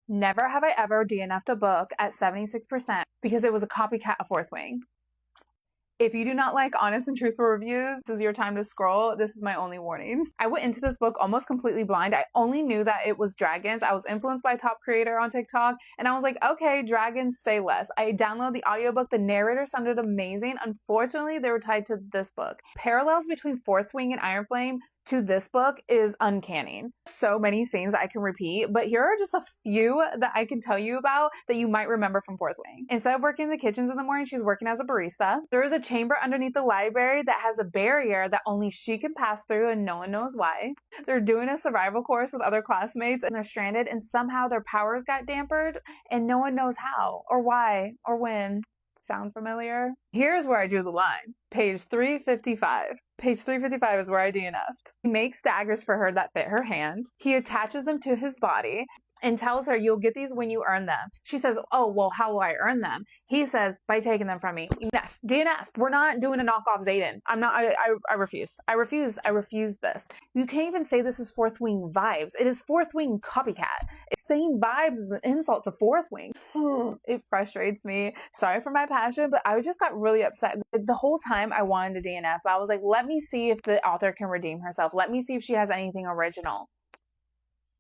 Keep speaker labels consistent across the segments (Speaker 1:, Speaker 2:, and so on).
Speaker 1: Never have I ever DNF'd a book at 76% because it was a copycat of Fourth Wing. If you do not like honest and truthful reviews, this is your time to scroll. This is my only warning. I went into this book almost completely blind. I only knew that it was dragons. I was influenced by a top creator on TikTok, and I was like, okay, dragons, say less. I downloaded the audiobook. The narrator sounded amazing. Unfortunately, they were tied to this book. Parallels between Fourth Wing and Iron Flame to this book is uncanny. So many scenes that I can repeat, but here are just a few that I can tell you about that you might remember from Fourth Wing. Instead of working in the kitchens in the morning, she's working as a barista. There is a chamber underneath the library that has a barrier that only she can pass through and no one knows why. They're doing a survival course with other classmates and they're stranded, and somehow their powers got dampened and no one knows how or why or when. Sound familiar? Here's where I drew the line. Page 355. Page 355 is where I DNF'd. He makes daggers for her that fit her hand. He attaches them to his body and tells her, you'll get these when you earn them. She says, oh, well, how will I earn them? He says, by taking them from me. DNF. We're not doing a knockoff Zayden. I refuse. I refuse this. You can't even say this is Fourth Wing vibes. It is Fourth Wing copycat. Saying vibes is an insult to Fourth Wing. It frustrates me. Sorry for my passion, but I just got really upset. The whole time I wanted to DNF, I was like, let me see if the author can redeem herself. Let me see if she has anything original.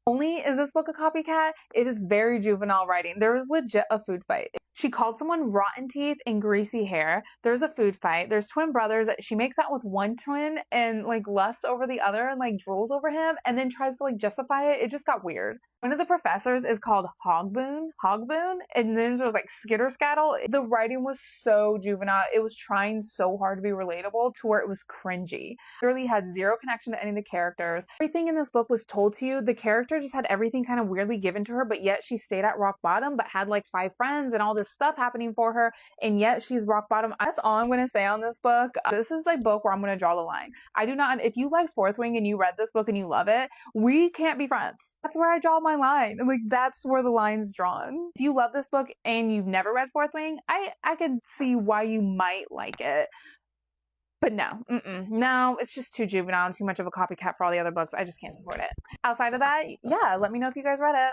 Speaker 1: Only is this book a copycat? It is very juvenile writing. There is legit a food fight. She called someone rotten teeth and greasy hair. There's a food fight. There's twin brothers. She makes out with one twin and like lusts over the other and like drools over him and then tries to like justify it. It just got weird. One of the professors is called Hogboon, and then there's like Skitter Scattle. The writing was so juvenile. It was trying so hard to be relatable to where it was cringy. Literally had zero connection to any of the characters. Everything in this book was told to you. The character just had everything kind of weirdly given to her, but yet she stayed at rock bottom, but had like 5 friends and all this stuff happening for her, and yet she's rock bottom. That's all I'm going to say on this book. This is a book where I'm going to draw the line. I do not, if you like Fourth Wing and you read this book and you love it, we can't be friends. That's where I draw my line. Like, that's where the line's drawn. If you love this book and you've never read Fourth Wing, I could see why you might like it. But no, it's just too juvenile and too much of a copycat for all the other books. I just can't support it. Outside of that, yeah, let me know if you guys read it.